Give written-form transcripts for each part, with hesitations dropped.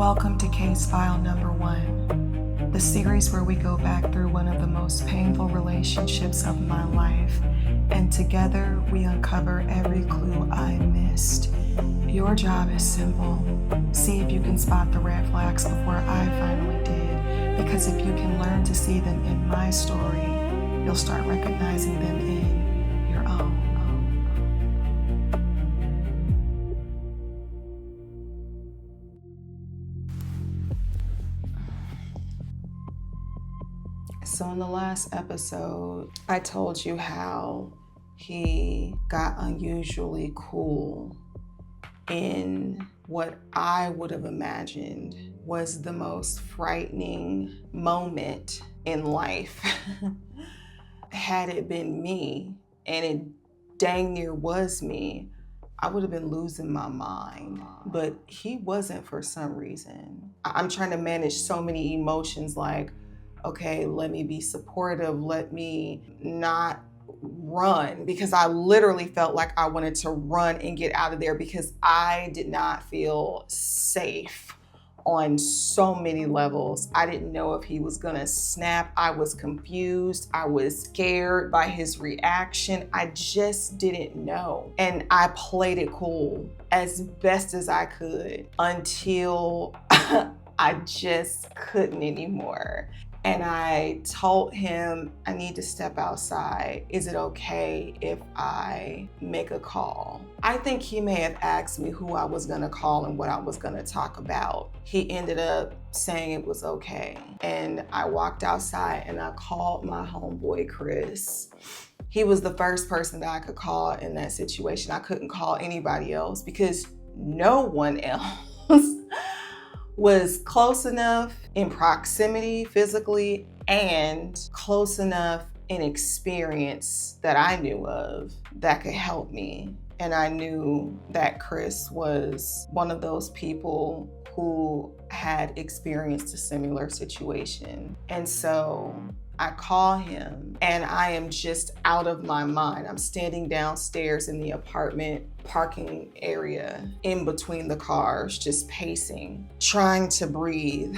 Welcome to Case File Number 1, the series where we go back through one of the most painful relationships of my life, and together we uncover every clue I missed. Your job is simple. See if you can spot the red flags before I finally did, because if you can learn to see them in my story, you'll start recognizing them in your own. So in the last episode, I told you how he got unusually cool in what I would have imagined was the most frightening moment in life. Had it been me, and it dang near was me, I would have been losing my mind. But he wasn't for some reason. I'm trying to manage so many emotions like, okay, let me be supportive, let me not run, because I literally felt like I wanted to run and get out of there because I did not feel safe on so many levels. I didn't know if he was gonna snap. I was confused. I was scared by his reaction. I just didn't know. And I played it cool as best as I could until I just couldn't anymore. And I told him, I need to step outside. Is it okay if I make a call? I think he may have asked me who I was gonna call and what I was gonna talk about. He ended up saying it was okay. And I walked outside and I called my homeboy, Chris. He was the first person that I could call in that situation. I couldn't call anybody else because no one else was close enough in proximity physically and close enough in experience that I knew of that could help me. And I knew that Chris was one of those people who had experienced a similar situation. And so I call him and I am just out of my mind. I'm standing downstairs in the apartment parking area in between the cars, just pacing, trying to breathe.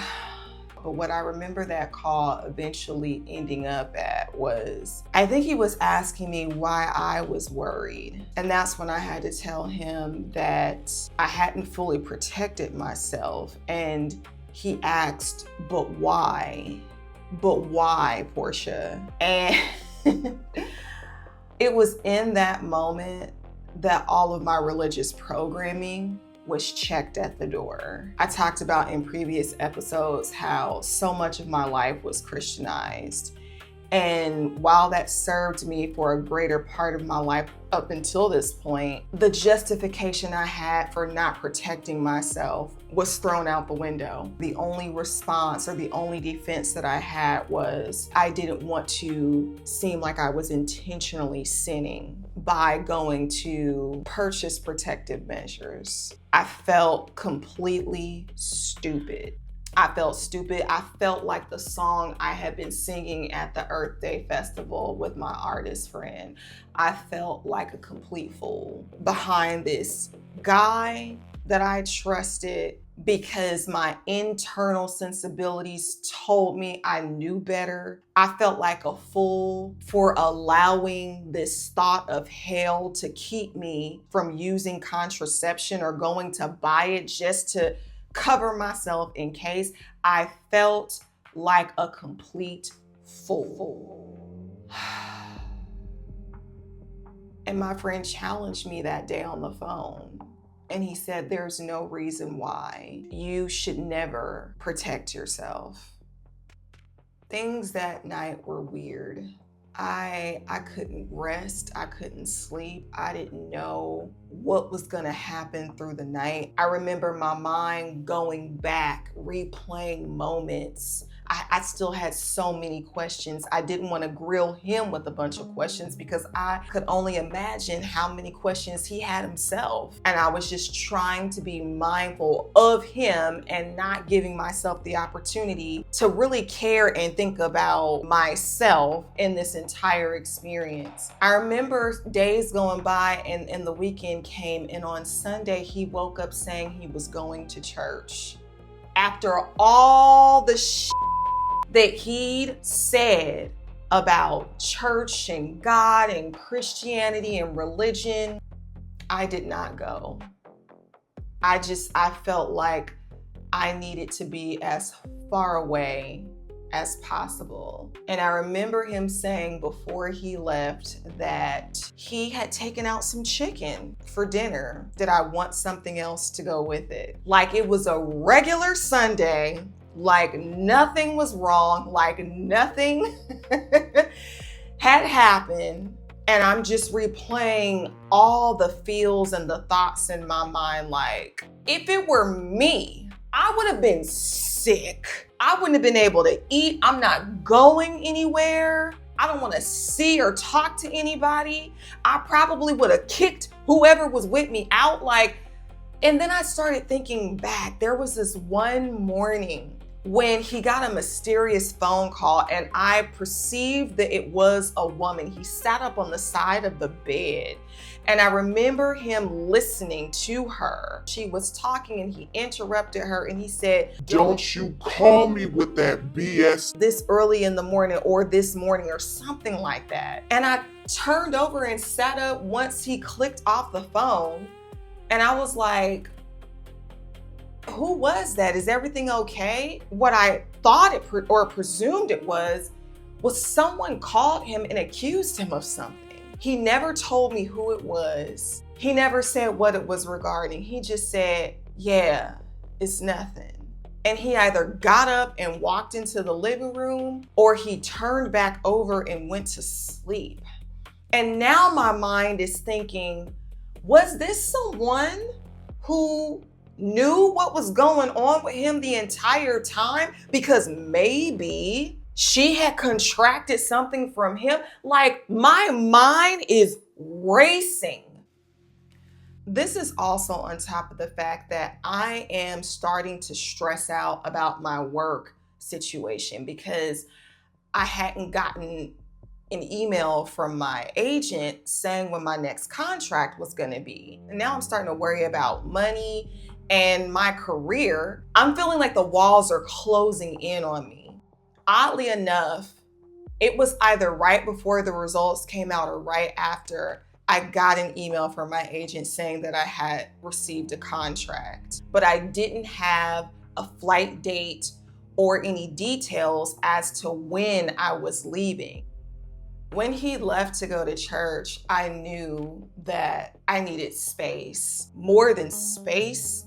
But what I remember that call eventually ending up at was, I think he was asking me why I was worried. And that's when I had to tell him that I hadn't fully protected myself. And he asked, but why? But why, Portia? And it was in that moment that all of my religious programming was checked at the door. I talked about in previous episodes how so much of my life was Christianized. And while that served me for a greater part of my life up until this point, the justification I had for not protecting myself was thrown out the window. The only response or the only defense that I had was I didn't want to seem like I was intentionally sinning by going to purchase protective measures. I felt completely stupid. I felt stupid. I felt like the song I had been singing at the Earth Day Festival with my artist friend. I felt like a complete fool behind this guy that I trusted because my internal sensibilities told me I knew better. I felt like a fool for allowing this thought of hell to keep me from using contraception or going to buy it just to cover myself in case. I felt like a complete fool. And my friend challenged me that day on the phone. And he said, there's no reason why you should never protect yourself. Things that night were weird. I couldn't rest, I couldn't sleep, I didn't know what was gonna happen through the night. I remember my mind going back, replaying moments. I still had so many questions. I didn't want to grill him with a bunch of questions because I could only imagine how many questions he had himself. And I was just trying to be mindful of him and not giving myself the opportunity to really care and think about myself in this entire experience. I remember days going by and the weekend came, and on Sunday he woke up saying he was going to church. After all the that he'd said about church and God and Christianity and religion, I did not go. I felt like I needed to be as far away as possible. And I remember him saying before he left that he had taken out some chicken for dinner. Did I want something else to go with it? Like it was a regular Sunday, like nothing was wrong, like nothing had happened. And I'm just replaying all the feels and the thoughts in my mind. Like, if it were me, I would have been sick. I wouldn't have been able to eat. I'm not going anywhere. I don't want to see or talk to anybody. I probably would have kicked whoever was with me out. And then I started thinking back. There was this one morning when he got a mysterious phone call and I perceived that it was a woman. He sat up on the side of the bed and I remember him listening to her. She was talking and he interrupted her and he said, "Don't you call me with that BS this early in the morning or this morning," or something like that. And I turned over and sat up once he clicked off the phone and I was like, who was that? Is everything okay? What I thought or presumed it was someone called him and accused him of something. He never told me who it was. He never said what it was regarding. He just said, "Yeah, it's nothing." And he either got up and walked into the living room or he turned back over and went to sleep. And now my mind is thinking, was this someone who knew what was going on with him the entire time? Because maybe she had contracted something from him. Like, my mind is racing. This is also on top of the fact that I am starting to stress out about my work situation because I hadn't gotten an email from my agent saying when my next contract was going to be. And now I'm starting to worry about money and my career. I'm feeling like the walls are closing in on me. Oddly enough, it was either right before the results came out or right after I got an email from my agent saying that I had received a contract, but I didn't have a flight date or any details as to when I was leaving. When he left to go to church, I knew that I needed space. More than space,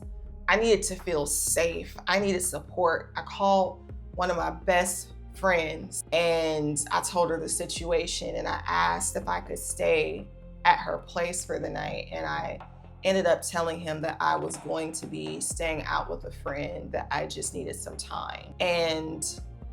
I needed to feel safe. I needed support. I called one of my best friends and I told her the situation and I asked if I could stay at her place for the night. And I ended up telling him that I was going to be staying out with a friend, that I just needed some time. And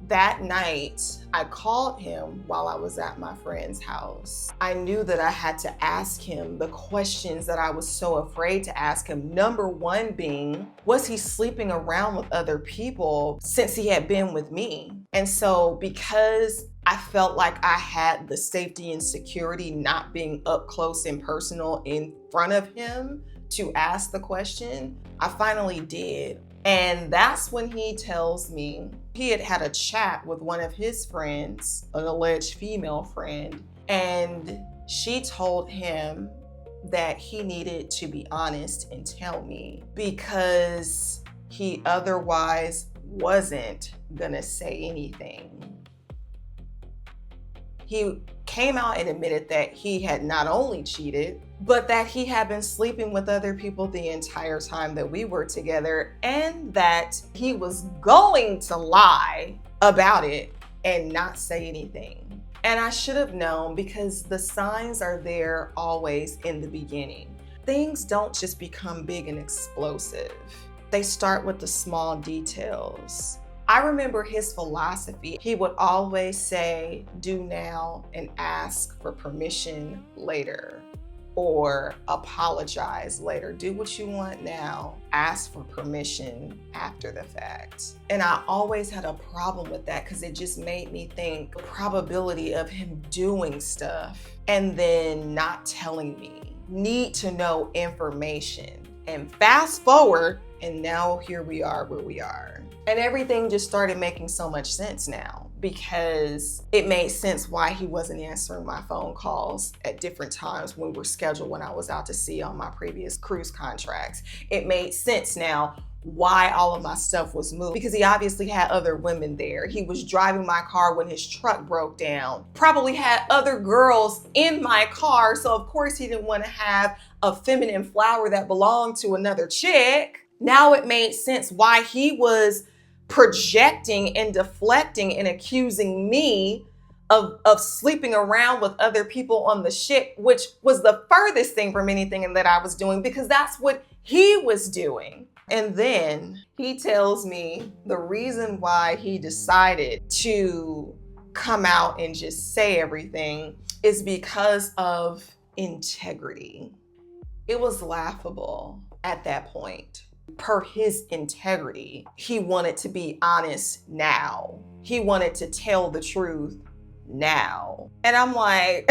that night, I called him while I was at my friend's house. I knew that I had to ask him the questions that I was so afraid to ask him. Number one being, was he sleeping around with other people since he had been with me? And so because I felt like I had the safety and security not being up close and personal in front of him to ask the question, I finally did. And that's when he tells me he had had a chat with one of his friends, an alleged female friend, and she told him that he needed to be honest and tell me because he otherwise wasn't gonna say anything. He came out and admitted that he had not only cheated, but that he had been sleeping with other people the entire time that we were together, and that he was going to lie about it and not say anything. And I should have known because the signs are there always in the beginning. Things don't just become big and explosive. They start with the small details. I remember his philosophy. He would always say, do now and ask for permission later, or apologize later. Do what you want now, ask for permission after the fact. And I always had a problem with that because it just made me think the probability of him doing stuff and then not telling me, need to know information. And fast forward, And now here we are where we are. And everything just started making so much sense now, because it made sense why he wasn't answering my phone calls at different times when we were scheduled when I was out to sea on my previous cruise contracts. It made sense now why all of my stuff was moved, because he obviously had other women there. He was driving my car when his truck broke down, probably had other girls in my car, so of course he didn't want to have a feminine flower that belonged to another chick. Now it made sense why he was projecting and deflecting and accusing me of sleeping around with other people on the ship, which was the furthest thing from anything that I was doing, because that's what he was doing. And then he tells me the reason why he decided to come out and just say everything is because of integrity. It was laughable at that point. Per his integrity, he wanted to be honest now. He wanted to tell the truth now. And I'm like,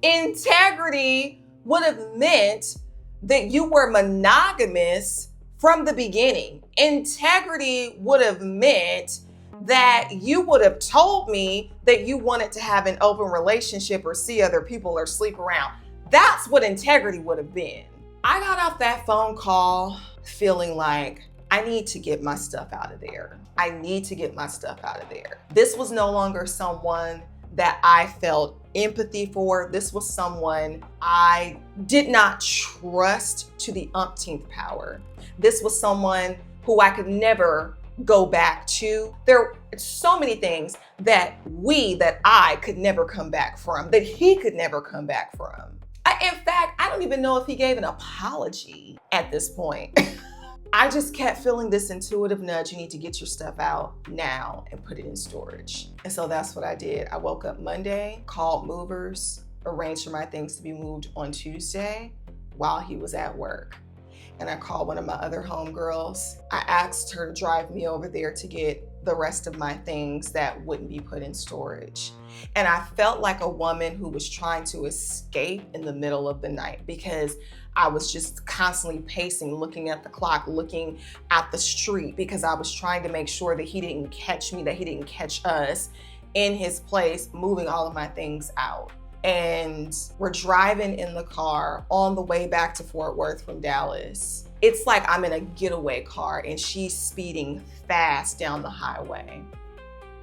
integrity would have meant that you were monogamous from the beginning. Integrity would have meant that you would have told me that you wanted to have an open relationship or see other people or sleep around. That's what integrity would have been. I got off that phone call feeling like I need to get my stuff out of there. I need to get my stuff out of there. This was no longer someone that I felt empathy for. This was someone I did not trust to the umpteenth power. This was someone who I could never go back to. There are so many things that I could never come back from, that he could never come back from. In fact, I don't even know if he gave an apology at this point. I just kept feeling this intuitive nudge. You need to get your stuff out now and put it in storage. And so that's what I did. I woke up Monday, called movers, arranged for my things to be moved on Tuesday while he was at work. And I called one of my other homegirls. I asked her to drive me over there to get the rest of my things that wouldn't be put in storage. And I felt like a woman who was trying to escape in the middle of the night, because I was just constantly pacing, looking at the clock, looking at the street, because I was trying to make sure that he didn't catch me, that he didn't catch us in his place, moving all of my things out. And we're driving in the car on the way back to Fort Worth from Dallas. It's like I'm in a getaway car and she's speeding fast down the highway.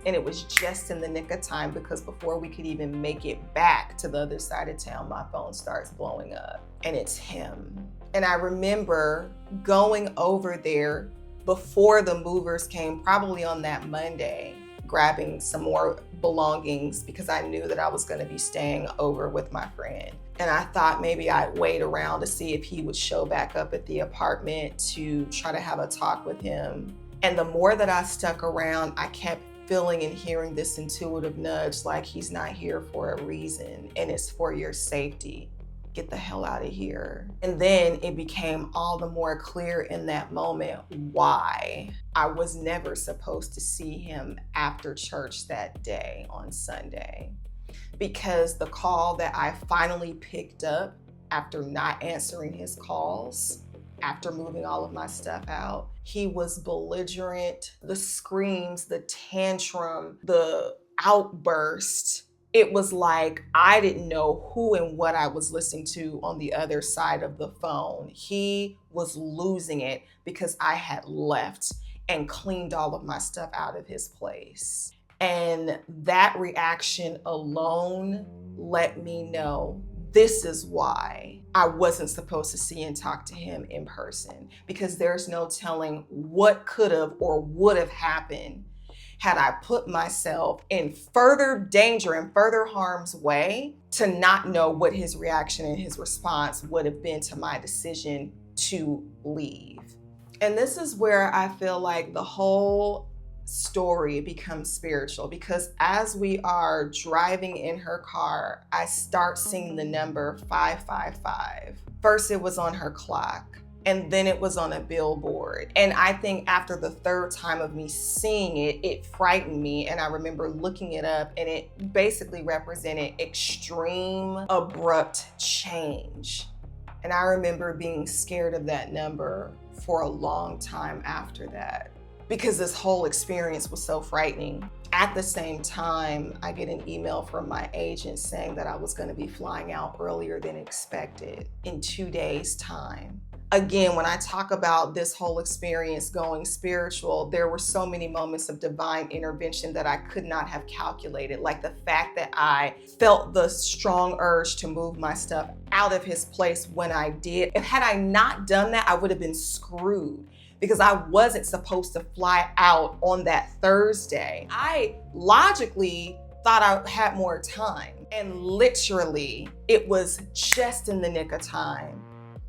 And it was just in the nick of time, because before we could even make it back to the other side of town, my phone starts blowing up and it's him. And I remember going over there before the movers came, probably on that Monday, grabbing some more belongings because I knew that I was going to be staying over with my friend. And I thought maybe I'd wait around to see if he would show back up at the apartment to try to have a talk with him. And the more that I stuck around, I kept feeling and hearing this intuitive nudge, like he's not here for a reason and it's for your safety. Get the hell out of here. And then it became all the more clear in that moment why I was never supposed to see him after church that day on Sunday. Because the call that I finally picked up after not answering his calls, after moving all of my stuff out, he was belligerent. The screams, the tantrum, the outburst. It was like I didn't know who and what I was listening to on the other side of the phone. He was losing it because I had left and cleaned all of my stuff out of his place. And that reaction alone let me know this is why I wasn't supposed to see and talk to him in person, because there's no telling what could have or would have happened had I put myself in further danger and further harm's way to not know what his reaction and his response would have been to my decision to leave. And this is where I feel like the whole story becomes spiritual, because as we are driving in her car, I start seeing the number 555. First it was on her clock, and then it was on a billboard. And I think after the third time of me seeing it, it frightened me. And I remember looking it up, and it basically represented extreme, abrupt change. And I remember being scared of that number for a long time after that because this whole experience was so frightening. At the same time, I get an email from my agent saying that I was going to be flying out earlier than expected in 2 days' time. Again, when I talk about this whole experience going spiritual, there were so many moments of divine intervention that I could not have calculated. Like the fact that I felt the strong urge to move my stuff out of his place when I did. And had I not done that, I would have been screwed because I wasn't supposed to fly out on that Thursday. I logically thought I had more time. And literally, it was just in the nick of time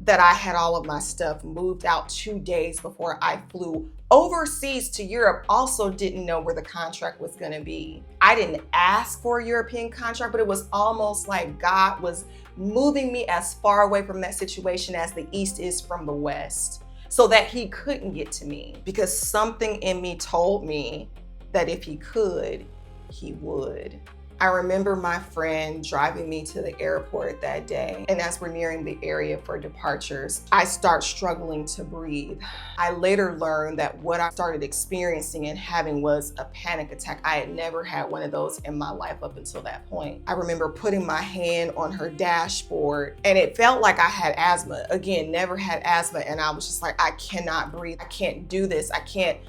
that I had all of my stuff moved out 2 days before I flew overseas to Europe. Also didn't know where the contract was gonna be. I didn't ask for a European contract, but it was almost like God was moving me as far away from that situation as the East is from the West, so that he couldn't get to me, because something in me told me that if he could, he would. I remember my friend driving me to the airport that day, and as we're nearing the area for departures, I start struggling to breathe. I later learned that what I started experiencing and having was a panic attack. I had never had one of those in my life up until that point. I remember putting my hand on her dashboard, and it felt like I had asthma. Again, never had asthma, and I was just like, I cannot breathe. I can't do this. I can't.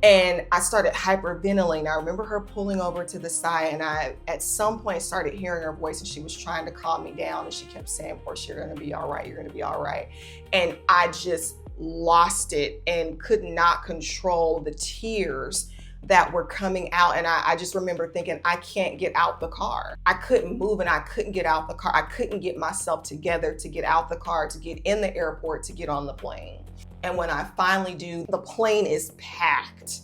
And I started hyperventilating. I remember her pulling over to the side, and I, at some point, started hearing her voice, and she was trying to calm me down, and she kept saying, Portia, you're gonna be all right, you're gonna be all right. And I just lost it and could not control the tears that were coming out. And I just remember thinking, I can't get out the car. I couldn't move, and I couldn't get out the car. I couldn't get myself together to get out the car, to get in the airport, to get on the plane. And when I finally do, the plane is packed.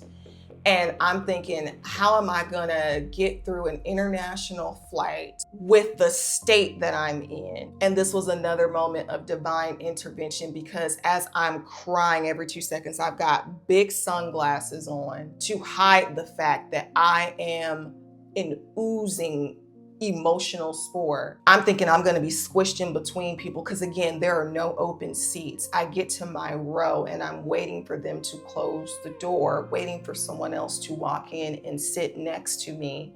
And I'm thinking, how am I gonna get through an international flight with the state that I'm in? And this was another moment of divine intervention, because as I'm crying every 2 seconds, I've got big sunglasses on to hide the fact that I am an oozing emotional spore. I'm thinking I'm gonna be squished in between people, because again, there are no open seats. I get to my row and I'm waiting for them to close the door, waiting for someone else to walk in and sit next to me.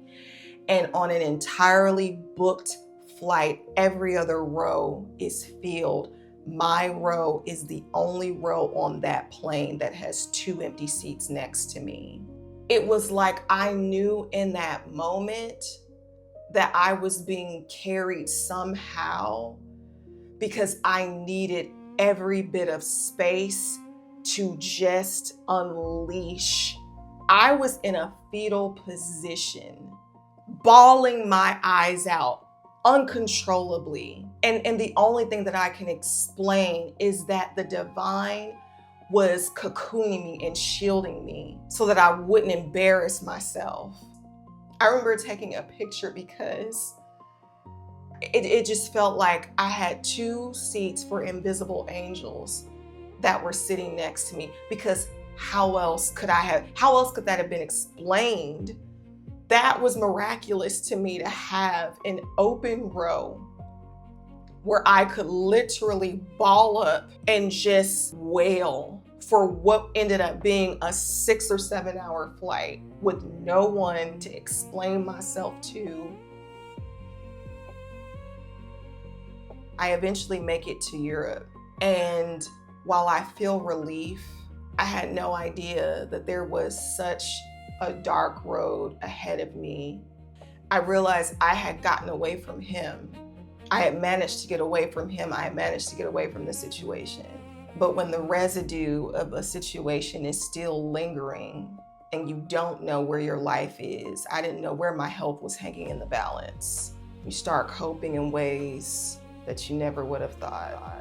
And on an entirely booked flight, every other row is filled. My row is the only row on that plane that has 2 empty seats next to me. It was like I knew in that moment that I was being carried somehow, because I needed every bit of space to just unleash. I was in a fetal position, bawling my eyes out uncontrollably. And the only thing that I can explain is that the divine was cocooning me and shielding me so that I wouldn't embarrass myself. I remember taking a picture because it just felt like I had 2 seats for invisible angels that were sitting next to me, because how else could that have been explained? That was miraculous to me, to have an open row where I could literally ball up and just wail for what ended up being a 6 or 7 hour flight with no one to explain myself to. I eventually make it to Europe, and while I feel relief, I had no idea that there was such a dark road ahead of me. I realized I had gotten away from him. I had managed to get away from him. I had managed to get away from the situation. But when the residue of a situation is still lingering and you don't know where your life is, I didn't know where my health was hanging in the balance. You start coping in ways that you never would have thought.